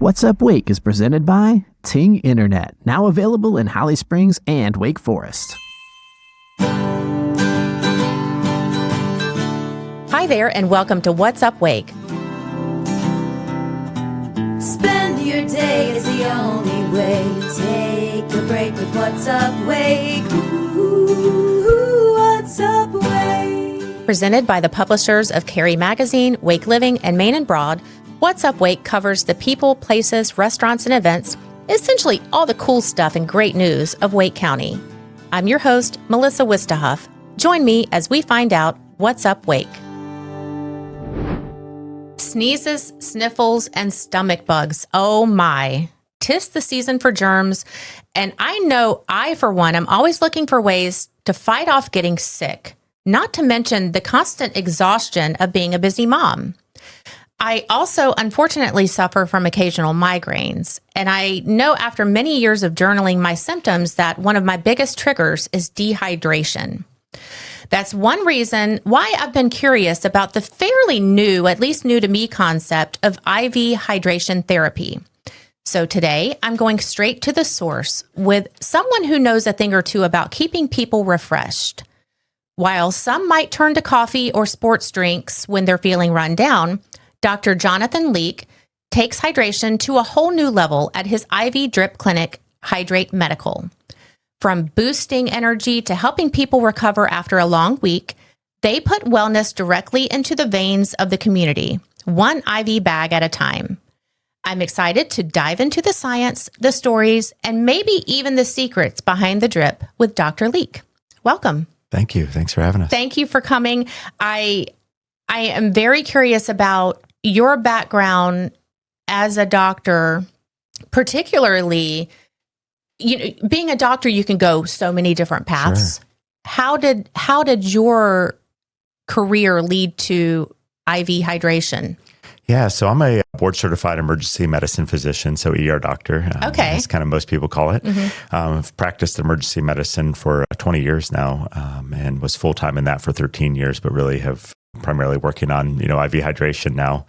What's Up Wake is presented by Ting Internet, now available in Holly Springs and Wake Forest. Hi there, and welcome to What's Up Wake. Spend your day is the only way. Take a break with What's Up Wake. Ooh, What's Up Wake? Presented by the publishers of Carey Magazine, Wake Living, and Main and Broad, What's Up Wake covers the people, places, restaurants, and events, essentially all the cool stuff and great news of Wake County. I'm your host, Melissa Wistahuff. Join me as we find out what's up Wake. Sneezes, sniffles, and stomach bugs. Oh my. 'Tis the season for germs, and I know I, for one, am always looking for ways to fight off getting sick, not to mention the constant exhaustion of being a busy mom. I also, unfortunately, suffer from occasional migraines, and I know after many years of journaling my symptoms that one of my biggest triggers is dehydration. That's one reason why I've been curious about the fairly new, at least new to me, concept of IV hydration therapy. So today, I'm going straight to the source with someone who knows a thing or two about keeping people refreshed. While some might turn to coffee or sports drinks when they're feeling run down, Dr. Jonathan Leake takes hydration to a whole new level at his IV drip clinic, Hydrate Medical. From boosting energy to helping people recover after a long week, they put wellness directly into the veins of the community, one IV bag at a time. I'm excited to dive into the science, the stories, and maybe even the secrets behind the drip with Dr. Leake. Welcome. Thank you. Thanks for having us. Thank you for coming. I am very curious about your background as a doctor, particularly, being a doctor, you can go so many different paths. Sure. How did your career lead to IV hydration? Yeah, so I'm a board-certified emergency medicine physician, so ER doctor. Okay. As kind of most people call it. Mm-hmm. I've practiced emergency medicine for 20 years now and was full-time in that for 13 years, but really have primarily working on, IV hydration now.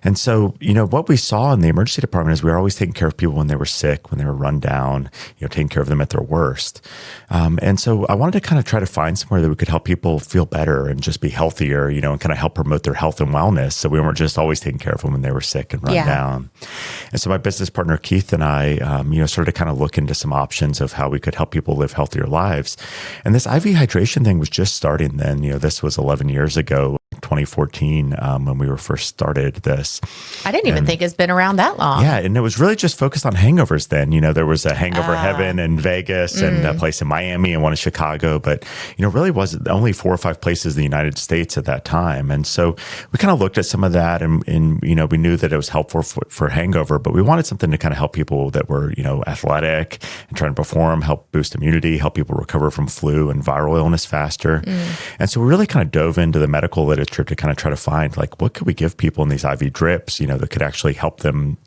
And so, what we saw in the emergency department is we were always taking care of people when they were sick, when they were run down, taking care of them at their worst. And so I wanted to kind of try to find somewhere that we could help people feel better and just be healthier, and kind of help promote their health and wellness. So we weren't just always taking care of them when they were sick and run down. And so my business partner, Keith, and I, started to kind of look into some options of how we could help people live healthier lives. And this IV hydration thing was just starting then. This was 11 years ago. 2014 when we were first started this. I didn't even think it's been around that long. Yeah, and it was really just focused on hangovers then. There was a hangover heaven in Vegas and a place in Miami and one in Chicago, but really wasn't only 4 or 5 places in the United States at that time. And so we kind of looked at some of that and we knew that it was helpful for hangover, but we wanted something to kind of help people that were, athletic and trying to perform, help boost immunity, help people recover from flu and viral illness faster. And so we really kind of dove into the medical literature to kind of try to find what could we give people in these IV drips, that could actually help them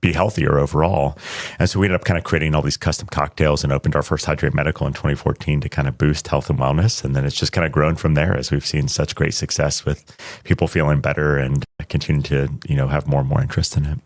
be healthier overall. And so we ended up kind of creating all these custom cocktails and opened our first Hydrate Medical in 2014 to kind of boost health and wellness. And then it's just kind of grown from there as we've seen such great success with people feeling better and continue to, have more and more interest in it.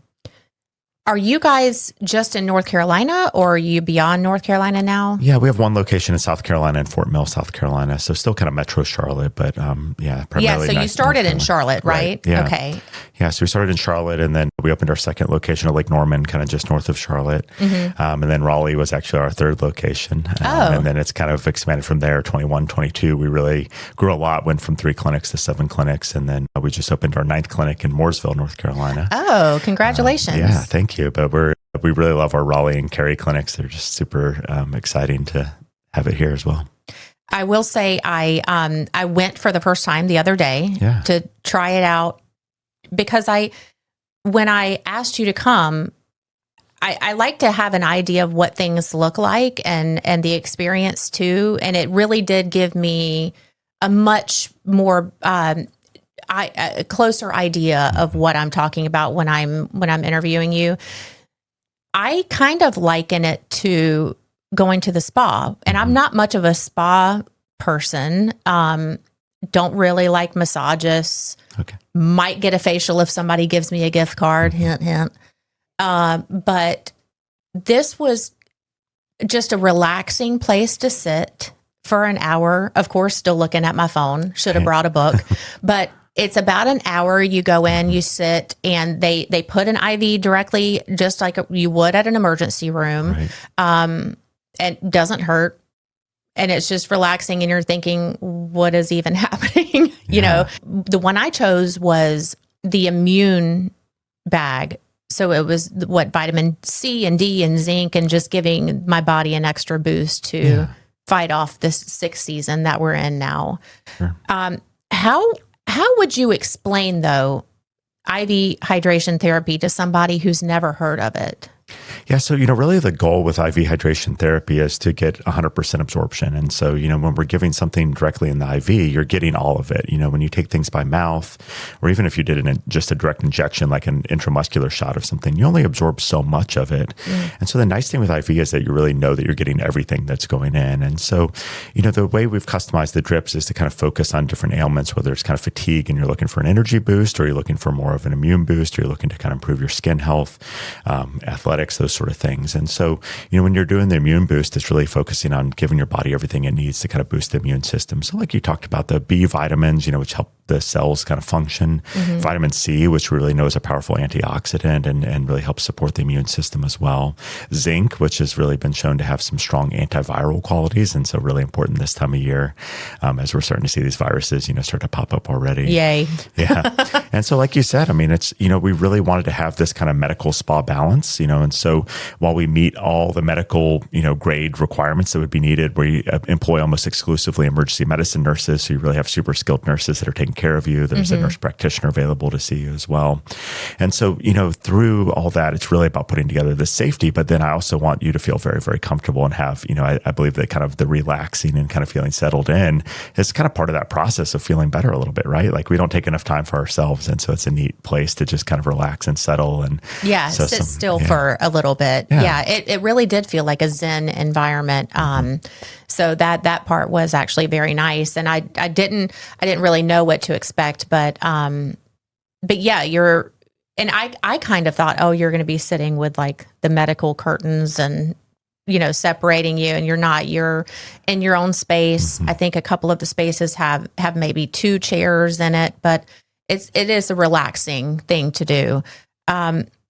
Are you guys just in North Carolina, or are you beyond North Carolina now? Yeah, we have one location in South Carolina, in Fort Mill, South Carolina. So still kind of Metro Charlotte, but primarily. Yeah, so you started in Charlotte, right? Yeah. Okay. Yeah, so we started in Charlotte, and then we opened our second location at Lake Norman, kind of just north of Charlotte. And then Raleigh was actually our third location. And then it's kind of expanded from there, 21, 22. We really grew a lot, went from 3 clinics to 7 clinics. And then we just opened our 9th clinic in Mooresville, North Carolina. Oh, congratulations. Yeah, thank you. But we really love our Raleigh and Cary clinics. They're just super exciting to have it here as well. I will say I went for the first time the other day to try it out because when I asked you to come, I like to have an idea of what things look like and the experience too. And it really did give me a much more a closer idea of what I'm talking about when I'm interviewing you. I kind of liken it to going to the spa, and I'm not much of a spa person. Don't really like massages. Okay. Might get a facial if somebody gives me a gift card. Hint, hint. But this was just a relaxing place to sit for an hour. Of course, still looking at my phone. Should have brought a book. But it's about an hour. You go in, you sit, and they put an IV directly, just like you would at an emergency room. Right. And it doesn't hurt. And it's just relaxing. And you're thinking, what is even happening? You know, the one I chose was the immune bag. So it was vitamin C and D and zinc, and just giving my body an extra boost to fight off this sick season that we're in now. Sure. How would you explain, though, IV hydration therapy to somebody who's never heard of it? Yeah. So, really the goal with IV hydration therapy is to get 100% absorption. And so, when we're giving something directly in the IV, you're getting all of it. When you take things by mouth, or even if you did just a direct injection, like an intramuscular shot of something, you only absorb so much of it. And so the nice thing with IV is that you really know that you're getting everything that's going in. And so, the way we've customized the drips is to kind of focus on different ailments, whether it's kind of fatigue and you're looking for an energy boost, or you're looking for more of an immune boost, or you're looking to kind of improve your skin health, athletics, those sort of things. And so, when you're doing the immune boost, it's really focusing on giving your body everything it needs to kind of boost the immune system. So like you talked about, the B vitamins, which help the cells kind of function, vitamin C, which we really know is a powerful antioxidant and really helps support the immune system as well. Zinc, which has really been shown to have some strong antiviral qualities. And so really important this time of year, as we're starting to see these viruses, start to pop up already. Yay. Yeah. And so like you said, it's, we really wanted to have this kind of medical spa balance, and so while we meet all the medical, grade requirements that would be needed, we employ almost exclusively emergency medicine nurses. So you really have super skilled nurses that are taking care of you. There's a nurse practitioner available to see you as well. And so, through all that, it's really about putting together the safety, but then I also want you to feel very, very comfortable and have, I believe that kind of the relaxing and kind of feeling settled in is kind of part of that process of feeling better a little bit, right? Like we don't take enough time for ourselves. And so it's a neat place to just kind of relax and settle and sit still for a little bit. Yeah. It really did feel like a Zen environment. So that part was actually very nice. And I didn't really know what to expect, but yeah, I kind of thought, oh, you're going to be sitting with like the medical curtains and, separating you, and you're not, you're in your own space. I think a couple of the spaces have maybe 2 chairs in it, but it is a relaxing thing to do.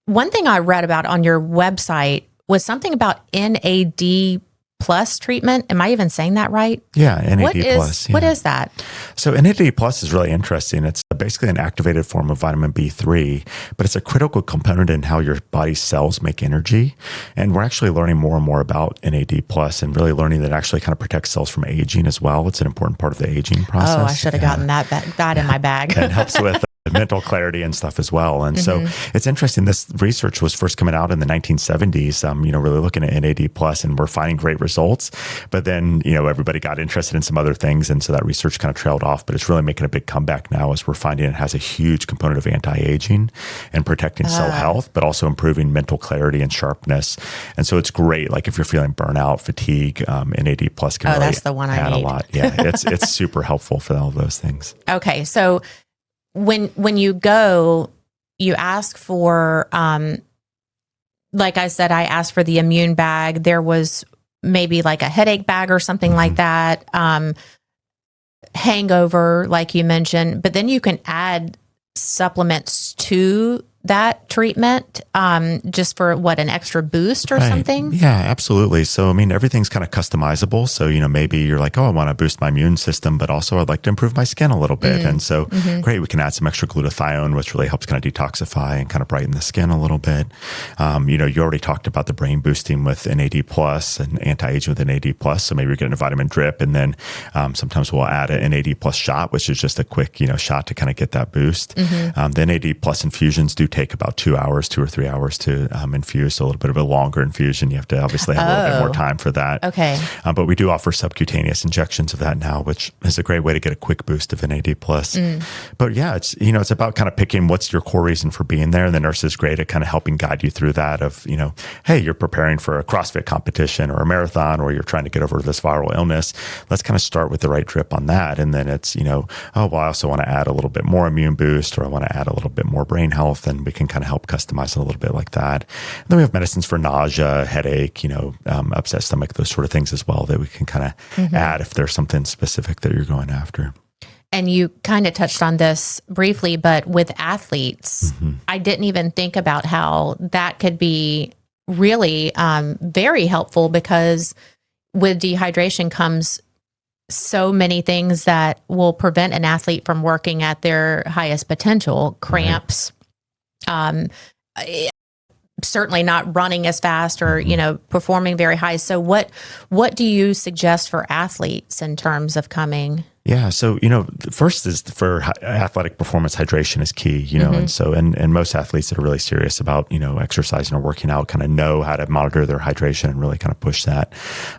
One thing I read about on your website was something about NAD plus treatment. Am I even saying that right? Yeah, NAD plus. What is that? So NAD plus is really interesting. It's basically an activated form of vitamin B3, but it's a critical component in how your body's cells make energy. And we're actually learning more and more about NAD plus, and really learning that it actually kind of protects cells from aging as well. It's an important part of the aging process. Oh, I should have gotten that in my bag. And helps with mental clarity and stuff as well. And so it's interesting. This research was first coming out in the 1970s, really looking at NAD plus, and we're finding great results. But then, everybody got interested in some other things. And so that research kind of trailed off, but it's really making a big comeback now as we're finding it has a huge component of anti-aging and protecting cell health, but also improving mental clarity and sharpness. And so it's great. Like if you're feeling burnout, fatigue, NAD plus can really that's the one I add need. a lot. Yeah. It's super helpful for all of those things. Okay. So when you go, you ask for, like I said, I asked for the immune bag. There was maybe like a headache bag or something like that. Hangover, like you mentioned, but then you can add supplements to that treatment, just for an extra boost or something? Yeah, absolutely. So, everything's kind of customizable. So, maybe you're like, oh, I want to boost my immune system, but also I'd like to improve my skin a little bit. And so, great, we can add some extra glutathione, which really helps kind of detoxify and kind of brighten the skin a little bit. You already talked about the brain boosting with NAD plus and anti-aging with NAD plus. So maybe you're getting a vitamin drip, and then sometimes we'll add an NAD plus shot, which is just a quick, shot to kind of get that boost. The NAD plus infusions do take about 2 hours, 2 or 3 hours to infuse. So a little bit of a longer infusion. You have to obviously have a little bit more time for that. Okay. But we do offer subcutaneous injections of that now, which is a great way to get a quick boost of NAD plus. But yeah, it's, it's about kind of picking what's your core reason for being there. And the nurse is great at kind of helping guide you through that of, hey, you're preparing for a CrossFit competition or a marathon, or you're trying to get over this viral illness. Let's kind of start with the right drip on that. And then it's, oh, well, I also want to add a little bit more immune boost, or I want to add a little bit more brain health. And and we can kind of help customize it a little bit like that. And then we have medicines for nausea, headache, upset stomach, those sort of things as well that we can kind of add if there's something specific that you're going after. And you kind of touched on this briefly, but with athletes, I didn't even think about how that could be really very helpful, because with dehydration comes so many things that will prevent an athlete from working at their highest potential. Cramps, certainly not running as fast or, performing very high. So what do you suggest for athletes in terms of coming? Yeah. So, first is for athletic performance, hydration is key, and so, and most athletes that are really serious about, exercising or working out kind of know how to monitor their hydration and really kind of push that.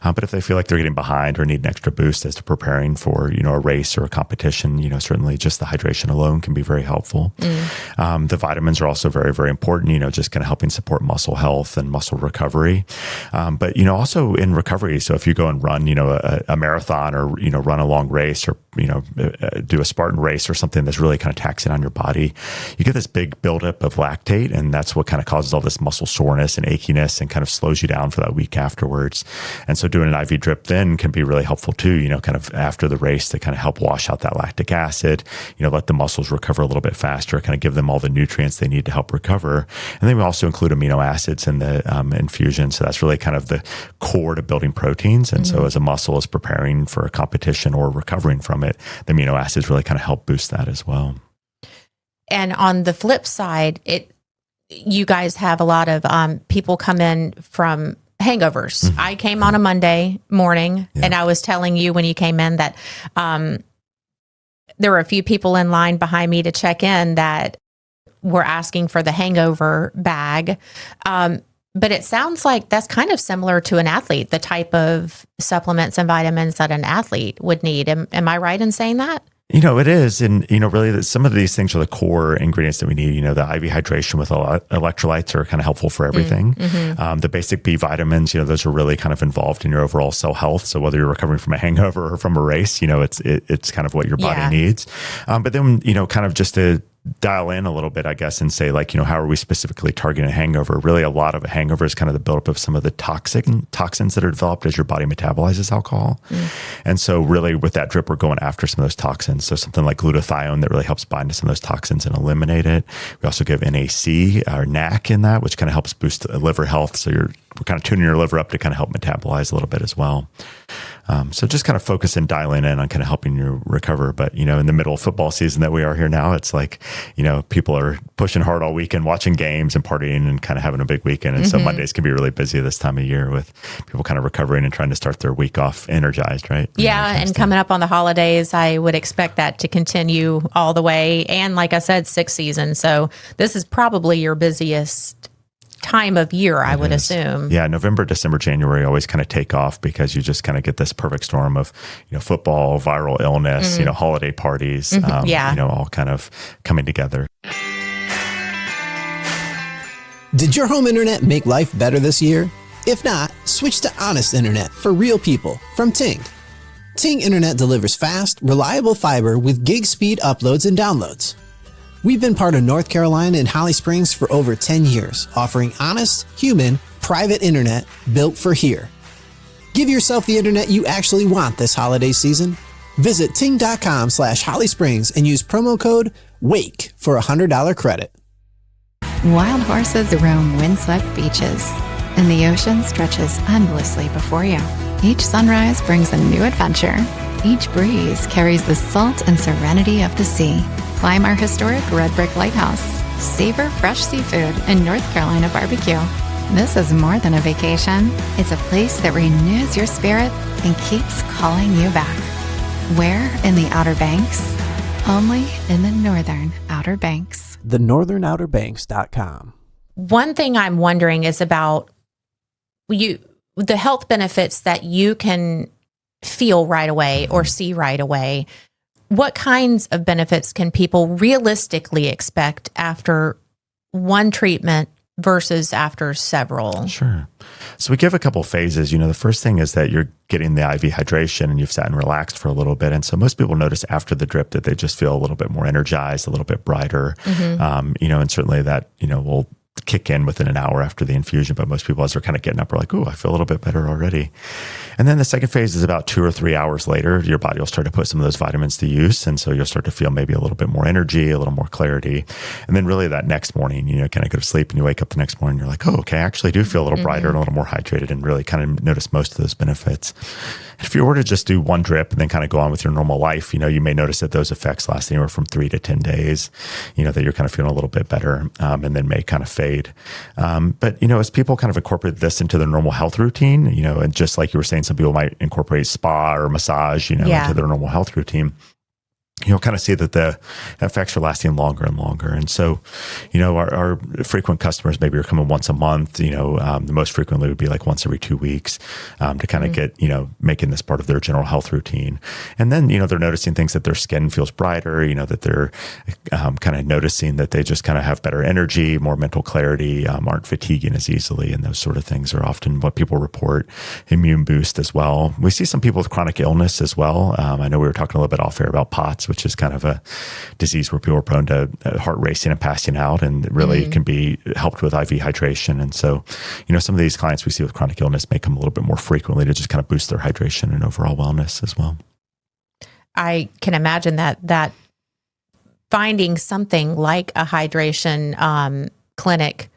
But if they feel like they're getting behind or need an extra boost as to preparing for, a race or a competition, certainly just the hydration alone can be very helpful. The vitamins are also very, very important, just kind of helping support muscle health and muscle recovery. But, also in recovery. So if you go and run, a marathon or, run a long race or do a Spartan race or something that's really kind of taxing on your body, you get this big buildup of lactate, and that's what kind of causes all this muscle soreness and achiness and kind of slows you down for that week afterwards. And so doing an IV drip then can be really helpful too, kind of after the race to kind of help wash out that lactic acid, let the muscles recover a little bit faster, kind of give them all the nutrients they need to help recover. And then we also include amino acids in the infusion. So that's really kind of the core to building proteins. And so as a muscle is preparing for a competition or recovering from it, the amino acids really kind of help boost that as well. And on the flip side, you guys have a lot of people come in from hangovers. I came on a Monday morning, and I was telling you when you came in that there were a few people in line behind me to check in that were asking for the hangover bag. But it sounds like that's kind of similar to an athlete, the type of supplements and vitamins that an athlete would need. Am I right in saying that? It is. And, really some of these things are the core ingredients that we need. The IV hydration with electrolytes are kind of helpful for everything. The basic B vitamins, those are really kind of involved in your overall cell health. So whether you're recovering from a hangover or from a race, it's kind of what your body needs. But then, kind of just to dial in a little bit, I guess, and say how are we specifically targeting a hangover? Really, a lot of a hangover is kind of the buildup of some of the toxins that are developed as your body metabolizes alcohol. And so really with that drip, we're going after some of those toxins. So something like glutathione that really helps bind to some of those toxins and eliminate it. We also give NAC or NAC in that, which kind of helps boost liver health. So we're kind of tuning your liver up to kind of help metabolize a little bit as well. So just kind of focus and dialing in on kind of helping you recover. But, in the middle of football season that we are here now, it's like, people are pushing hard all weekend, watching games and partying and kind of having a big weekend. And so Mondays can be really busy this time of year with people kind of recovering and trying to start their week off energized, right? Yeah. And coming up on the holidays, I would expect that to continue all the way. And like I said, sixth season. So this is probably your busiest time of year, I would assume. Yeah, November, December, January always kind of take off because you just kind of get this perfect storm of, football, viral illness, holiday parties, all kind of coming together. Did your home internet make life better this year? If not, switch to Honest Internet for real people from Ting. Ting Internet delivers fast, reliable fiber with gig speed uploads and downloads. We've been part of North Carolina and Holly Springs for over 10 years, offering honest, human, private internet built for here. Give yourself the internet you actually want this holiday season. Visit ting.com/Holly Springs and use promo code WAKE for a $100 credit. Wild horses roam windswept beaches, and the ocean stretches endlessly before you. Each sunrise brings a new adventure. Each breeze carries the salt and serenity of the sea. Climb our historic Red Brick Lighthouse. Savor fresh seafood and North Carolina barbecue. This is more than a vacation. It's a place that renews your spirit and keeps calling you back. Where in the Outer Banks? Only in the Northern Outer Banks. TheNorthernOuterBanks.com. One thing I'm wondering is about the health benefits that you can feel right away or see right away. What kinds of benefits can people realistically expect after one treatment versus after several? Sure. So we give a couple phases. The first thing is that you're getting the IV hydration and you've sat and relaxed for a little bit. And so most people notice after the drip that they just feel a little bit more energized, a little bit brighter. And certainly that, will kick in within an hour after the infusion. But most people, as they're kind of getting up, are like, "Ooh, I feel a little bit better already." And then the second phase is about 2 or 3 hours later. Your body will start to put some of those vitamins to use. And so you'll start to feel maybe a little bit more energy, a little more clarity. And then really that next morning, kind of go to sleep and you wake up the next morning, you're like, "Oh, okay, I actually do feel a little brighter and a little more hydrated," and really kind of notice most of those benefits. If you were to just do one drip and then kind of go on with your normal life, you may notice that those effects last anywhere from 3 to 10 days, that you're kind of feeling a little bit better, and then may kind of fade. But as people kind of incorporate this into their normal health routine, and just like you were saying, some people might incorporate spa or massage, into their normal health routine. You'll kind of see that the effects are lasting longer and longer. And so, our frequent customers maybe are coming once a month, the most frequently would be like once every 2 weeks, to kind of get, making this part of their general health routine. And then, they're noticing things that their skin feels brighter, that they're kind of noticing that they just kind of have better energy, more mental clarity, aren't fatiguing as easily. And those sort of things are often what people report. Immune boost as well. We see some people with chronic illness as well. I know we were talking a little bit off air about POTS, which is kind of a disease where people are prone to heart racing and passing out, and it really can be helped with IV hydration. And so, some of these clients we see with chronic illness may come a little bit more frequently to just kind of boost their hydration and overall wellness as well. I can imagine that finding something like a hydration clinic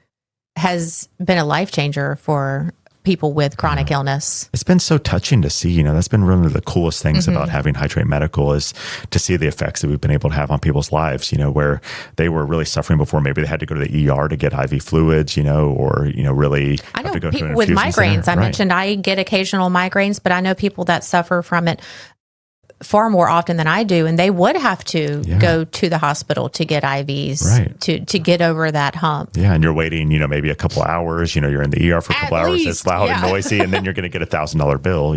has been a life changer for people with chronic illness. It's been so touching to see, that's been one of the coolest things about having Hydrate Medical is to see the effects that we've been able to have on people's lives, where they were really suffering before. Maybe they had to go to the ER to get IV fluids, or, really I know have to go people to an with infusion migraines. center. I mentioned I get occasional migraines, but I know people that suffer from it far more often than I do, and they would have to go to the hospital to get IVs to get over that hump. Yeah, and you're waiting, maybe a couple hours, you're in the ER for a couple hours, it's loud and noisy, and then you're going to get $1,000 bill,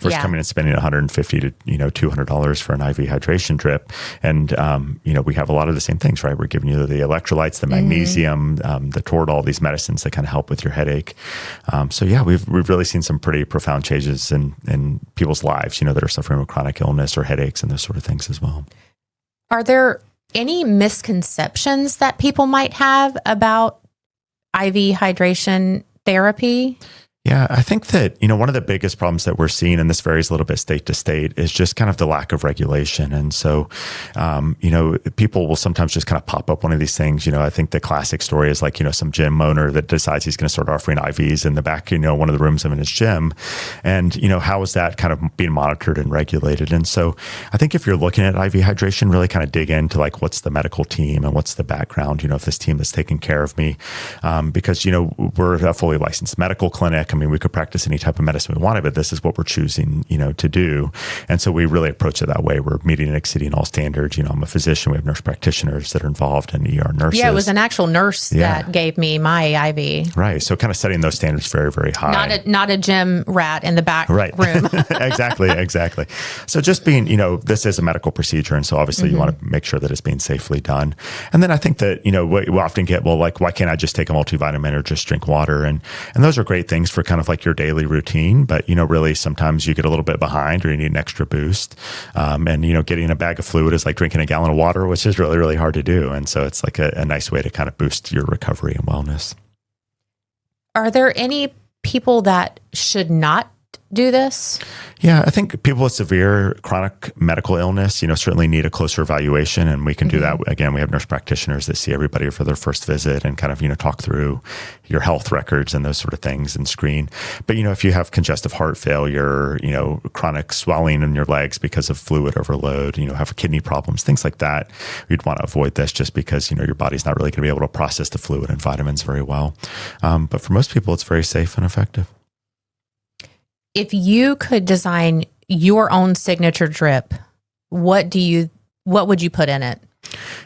versus coming and spending $150 to, $200 for an IV hydration drip. And, we have a lot of the same things, right? We're giving you the electrolytes, the magnesium, the Toradol, these medicines that kind of help with your headache. We've really seen some pretty profound changes in people's lives, that are suffering with chronic illness or headaches and those sort of things as well. Are there any misconceptions that people might have about IV hydration therapy? Yeah, I think that, one of the biggest problems that we're seeing, and this varies a little bit state to state, is just kind of the lack of regulation. And so, people will sometimes just kind of pop up one of these things. I think the classic story is like, some gym owner that decides he's going to start offering IVs in the back, one of the rooms of his gym. And, how is that kind of being monitored and regulated? And so I think if you're looking at IV hydration, really kind of dig into like, what's the medical team and what's the background, of this team that's taking care of me? Because, we're a fully licensed medical clinic. I mean, we could practice any type of medicine we wanted, but this is what we're choosing, to do. And so we really approach it that way. We're meeting and exceeding all standards. I'm a physician. We have nurse practitioners that are involved in ER nurses. Yeah, it was an actual nurse that gave me my IV. Right. So kind of setting those standards very, very high. Not a gym rat in the back room. Exactly. So just being, this is a medical procedure. And so obviously you want to make sure that it's being safely done. And then I think that, we often get, well, like, why can't I just take a multivitamin or just drink water? And those are great things for kind of like your daily routine, but really sometimes you get a little bit behind or you need an extra boost. And getting a bag of fluid is like drinking a gallon of water, which is really, really hard to do. And so it's like a nice way to kind of boost your recovery and wellness. Are there any people that should not do this? Yeah, I think people with severe chronic medical illness, certainly need a closer evaluation, and we can do that. Again, we have nurse practitioners that see everybody for their first visit and kind of, talk through your health records and those sort of things and screen. But, if you have congestive heart failure, chronic swelling in your legs because of fluid overload, have kidney problems, things like that, you'd want to avoid this just because, your body's not really going to be able to process the fluid and vitamins very well. But for most people, it's very safe and effective. If you could design your own signature drip, what would you put in it?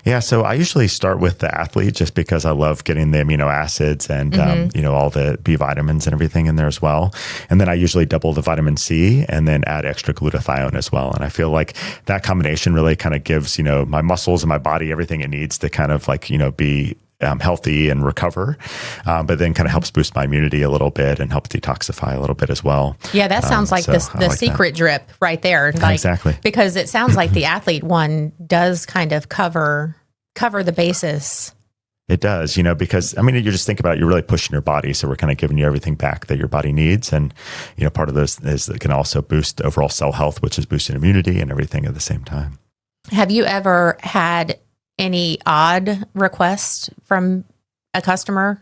Yeah, so I usually start with the athlete just because I love getting the amino acids and, all the B vitamins and everything in there as well. And then I usually double the vitamin C and then add extra glutathione as well. And I feel like that combination really kind of gives, my muscles and my body everything it needs to kind of like, be healthy and recover, but then kind of helps boost my immunity a little bit and helps detoxify a little bit as well. Yeah, that sounds like the like secret drip right there. Exactly. Because it sounds like the athlete one does kind of cover the basis. It does, because you just think about it, you're really pushing your body. So we're kind of giving you everything back that your body needs. And, part of this is it can also boost overall cell health, which is boosting immunity and everything at the same time. Have you ever had any odd requests from a customer?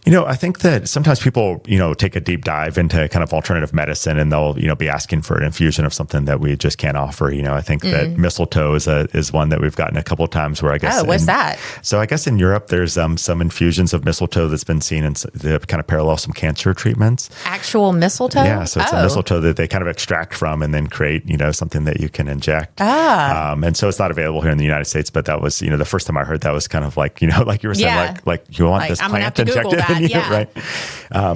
I think that sometimes people, take a deep dive into kind of alternative medicine and they'll, be asking for an infusion of something that we just can't offer. I think that mistletoe is one that we've gotten a couple of times where I guess. Oh, what's that? So I guess in Europe, there's some infusions of mistletoe that's been seen and they kind of parallel some cancer treatments. Actual mistletoe? Yeah. So it's a mistletoe that they kind of extract from and then create, something that you can inject. And so it's not available here in the United States, but that was, the first time I heard that was kind of like, like you were saying, like you want this plant injected in you, right?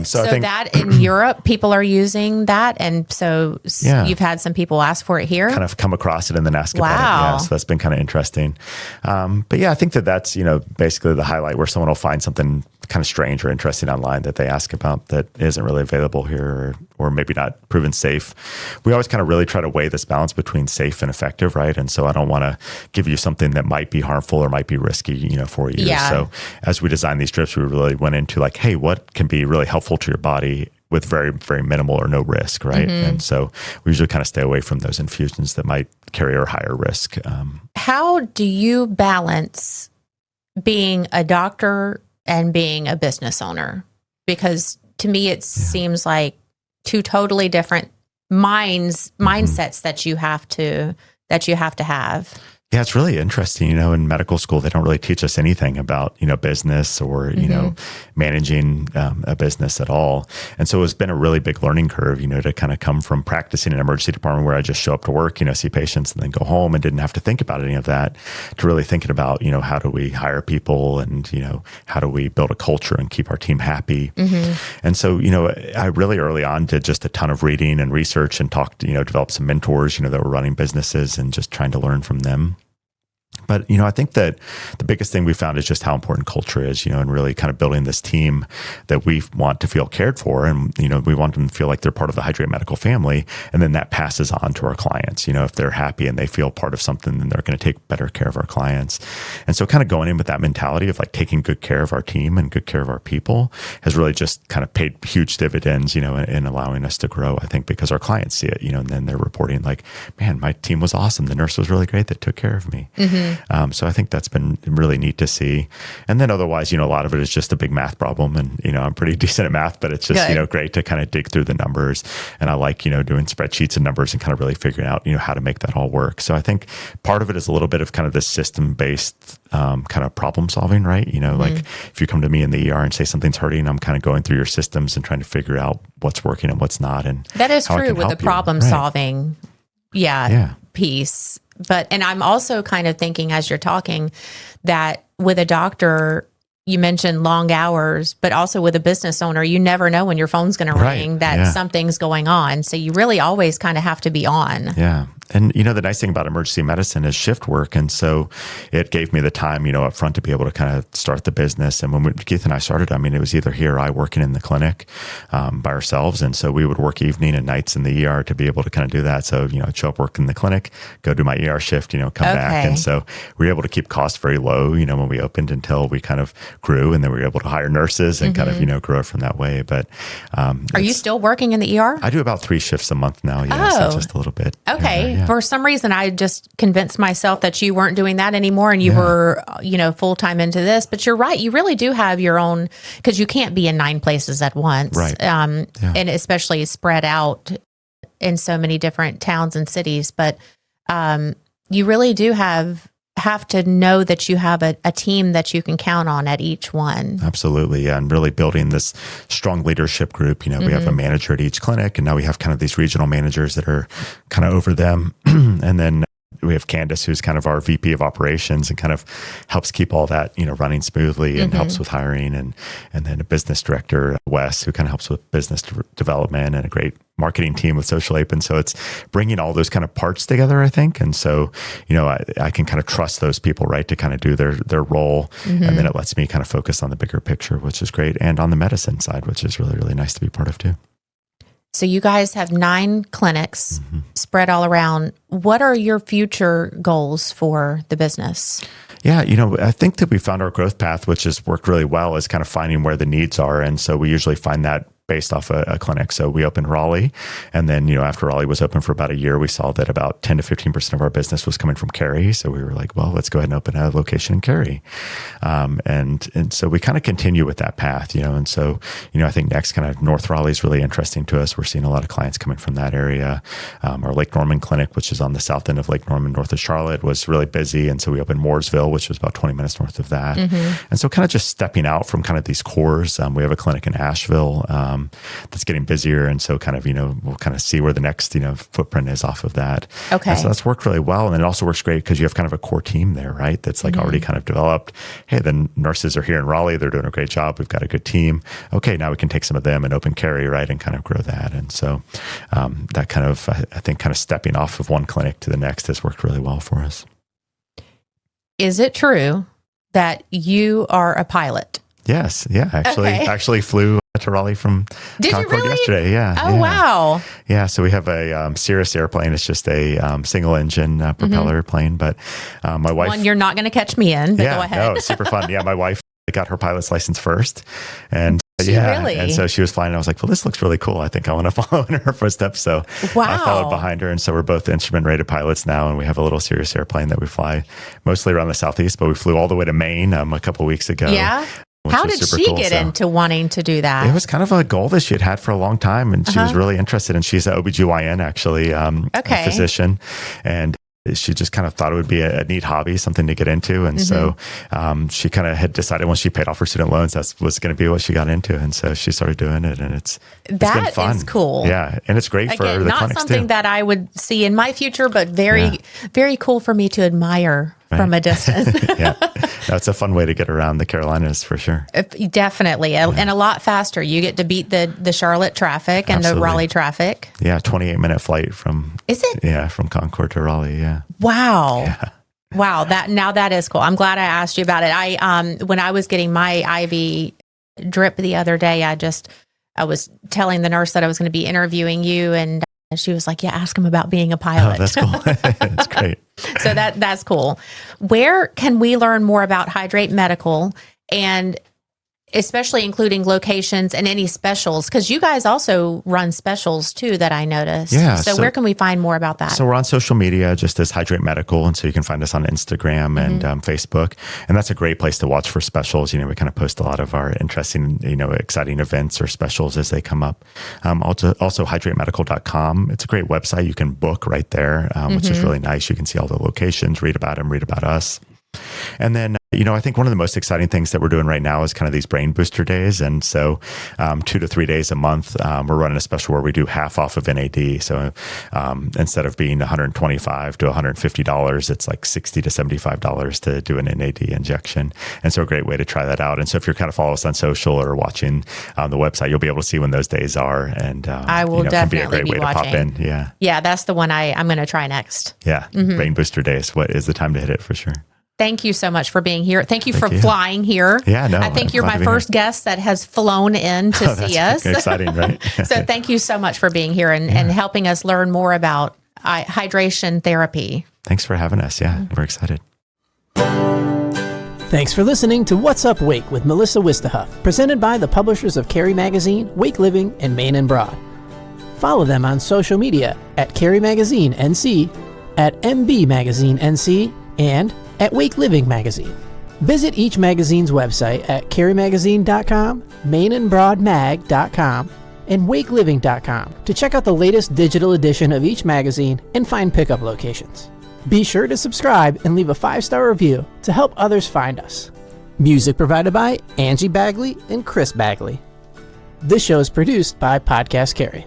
So I think that in Europe, people are using that. And so you've had some people ask for it here? Kind of come across it and then ask about it. Yeah, so that's been kind of interesting. But yeah, I think that's, basically the highlight where someone will find something kind of strange or interesting online that they ask about that isn't really available here or maybe not proven safe. We always kind of really try to weigh this balance between safe and effective, right? And so I don't want to give you something that might be harmful or might be risky, for you. Yeah. So as we designed these drips, we really went into like, hey, what can be really helpful to your body with very, very minimal or no risk, right? And so we usually kind of stay away from those infusions that might carry a higher risk. How do you balance being a doctor and being a business owner? Because to me, it seems like two totally different mindsets that you have to have. Yeah, it's really interesting. In medical school, they don't really teach us anything about, business or, managing a business at all. And so it's been a really big learning curve, to kind of come from practicing in an emergency department where I just show up to work, see patients and then go home and didn't have to think about any of that, to really thinking about, how do we hire people and, how do we build a culture and keep our team happy. And so, I really early on did just a ton of reading and research and talked, developed some mentors, that were running businesses and just trying to learn from them. But, I think that the biggest thing we found is just how important culture is, and really kind of building this team that we want to feel cared for. And, we want them to feel like they're part of the Hydrate Medical family. And then that passes on to our clients. If they're happy and they feel part of something, then they're going to take better care of our clients. And so kind of going in with that mentality of like taking good care of our team and good care of our people has really just kind of paid huge dividends, in allowing us to grow, I think, because our clients see it, and then they're reporting like, man, my team was awesome. The nurse was really great that took care of me. So I think that's been really neat to see. And then otherwise, a lot of it is just a big math problem. And, I'm pretty decent at math, but it's just, great to kind of dig through the numbers. And I like, doing spreadsheets and numbers and kind of really figuring out, how to make that all work. So I think part of it is a little bit of kind of this system-based kind of problem solving, right? Like if you come to me in the ER and say something's hurting, I'm kind of going through your systems and trying to figure out what's working and what's not. And that is true with the problem solving piece. And I'm also kind of thinking as you're talking that with a doctor, you mentioned long hours, but also with a business owner, you never know when your phone's going to ring that something's going on. So you really always kind of have to be on. Yeah. And, the nice thing about emergency medicine is shift work. And so it gave me the time, up front to be able to kind of start the business. And when Keith and I started, it was either he or I working in the clinic by ourselves. And so we would work evening and nights in the ER to be able to kind of do that. So, I'd show up work in the clinic, go do my ER shift, come back. And so we were able to keep costs very low, when we opened until we kind of grew. And then we were able to hire nurses and kind of, grow it from that way. But are you still working in the ER? I do about 3 shifts a month now. Yeah. So just a little bit. Okay. For some reason, I just convinced myself that you weren't doing that anymore and you were, full-time into this. But you're right. You really do have your own, because you can't be in 9 places at once. Right. And especially spread out in so many different towns and cities. But you really do have to know that you have a team that you can count on at each one. Absolutely. Yeah. And really building this strong leadership group. We have a manager at each clinic, and now we have kind of these regional managers that are kind of over them. And then we have Candace, who's kind of our VP of operations and kind of helps keep all that, running smoothly and helps with hiring. And then a business director, Wes, who kind of helps with business development, and a great marketing team with Social Ape. And so it's bringing all those kind of parts together, I think. And so, I can kind of trust those people, right, to kind of do their role. And then it lets me kind of focus on the bigger picture, which is great. And on the medicine side, which is really, really nice to be part of too. So you guys have 9 clinics spread all around. What are your future goals for the business? Yeah, I think that we found our growth path, which has worked really well, is kind of finding where the needs are. And so we usually find that based off a clinic. So we opened Raleigh, and then, after Raleigh was open for about a year, we saw that about 10 to 15% of our business was coming from Cary. So we were like, well, let's go ahead and open a location in Cary. And so we kind of continue with that path, and so, I think next kind of North Raleigh is really interesting to us. We're seeing a lot of clients coming from that area. Our Lake Norman clinic, which is on the south end of Lake Norman, north of Charlotte, was really busy. And so we opened Mooresville, which was about 20 minutes north of that. And so kind of just stepping out from kind of these cores. We have a clinic in Asheville, that's getting busier. And so kind of, we'll kind of see where the next, footprint is off of that. Okay. And so that's worked really well. And it also works great because you have kind of a core team there, right? That's like already kind of developed. Hey, the nurses are here in Raleigh. They're doing a great job. We've got a good team. Okay, now we can take some of them and open Cary, right? And kind of grow that. And so that kind of, I think kind of stepping off of one clinic to the next has worked really well for us. Is it true that you are a pilot? Yes. Yeah. Actually flew to Raleigh from Concord yesterday. Yeah. Oh, yeah. Wow. Yeah. So we have a Cirrus airplane. It's just a single engine propeller plane. But my wife. One you're not going to catch me in, but go ahead. No, super fun. Yeah. My wife got her pilot's license first. And Really? And so she was flying. And I was like, well, this looks really cool. I think I want to follow in her footsteps. So I followed behind her. And so we're both instrument rated pilots now. And we have a little Cirrus airplane that we fly mostly around the Southeast, but we flew all the way to Maine a couple of weeks ago. Yeah. How did she get into wanting to do that? It was kind of a goal that she had had for a long time. And she was really interested. And she's an OBGYN, actually, a physician. And she just kind of thought it would be a neat hobby, something to get into. And so she kind of had decided once she paid off her student loans, that was going to be what she got into. And so she started doing it, and it's been fun. Is cool. Yeah. And it's great for the not clinics something too. that I would see in my future, but very cool for me to admire from a distance. Yeah. That's a fun way to get around the Carolinas for sure. Definitely. And a lot faster. You get to beat the Charlotte traffic and the Raleigh traffic. Yeah. 28-minute flight from. Is it? Yeah. From Concord to Raleigh. Yeah. Wow. Yeah. Wow. That is cool. I'm glad I asked you about it. When I was getting my IV drip the other day, I was telling the nurse that I was going to be interviewing you, and she was like, yeah, ask him about being a pilot. Oh, that's cool. That's great. So that's cool. Where can we learn more about Hydrate Medical, and especially including locations and any specials? Because you guys also run specials too that I noticed. Yeah. So where can we find more about that? So we're on social media just as Hydrate Medical. And so you can find us on Instagram and Facebook. And that's a great place to watch for specials. We kind of post a lot of our interesting, exciting events or specials as they come up. Also hydratemedical.com. It's a great website. You can book right there, which is really nice. You can see all the locations, read about them, read about us. And then, I think one of the most exciting things that we're doing right now is kind of these brain booster days. And so 2 to 3 days a month, we're running a special where we do half off of NAD. So instead of being $125 to $150, it's like $60 to $75 to do an NAD injection. And so a great way to try that out. And so if you're kind of follow us on social or watching the website, you'll be able to see when those days are. And I will definitely can be a great way watching. to pop in. Yeah. Yeah, that's the one I'm going to try next. Yeah. Brain booster days. What is the time to hit it for sure? Thank you so much for being here. Thank you for flying here. Yeah, no. I think you're my first guest that has flown in to see us. Exciting, right? So thank you so much for being here and helping us learn more about hydration therapy. Thanks for having us. Yeah, we're excited. Thanks for listening to What's Up Wake with Melissa Wistahuff, presented by the publishers of Cary Magazine, Wake Living, and Main and Broad. Follow them on social media at Cary Magazine NC, at MB Magazine NC, and at Wake Living Magazine. Visit each magazine's website at carymagazine.com, mainandbroadmag.com, and wakeliving.com to check out the latest digital edition of each magazine and find pickup locations. Be sure to subscribe and leave a 5-star review to help others find us. Music provided by Angie Bagley and Chris Bagley. This show is produced by Podcast Cary.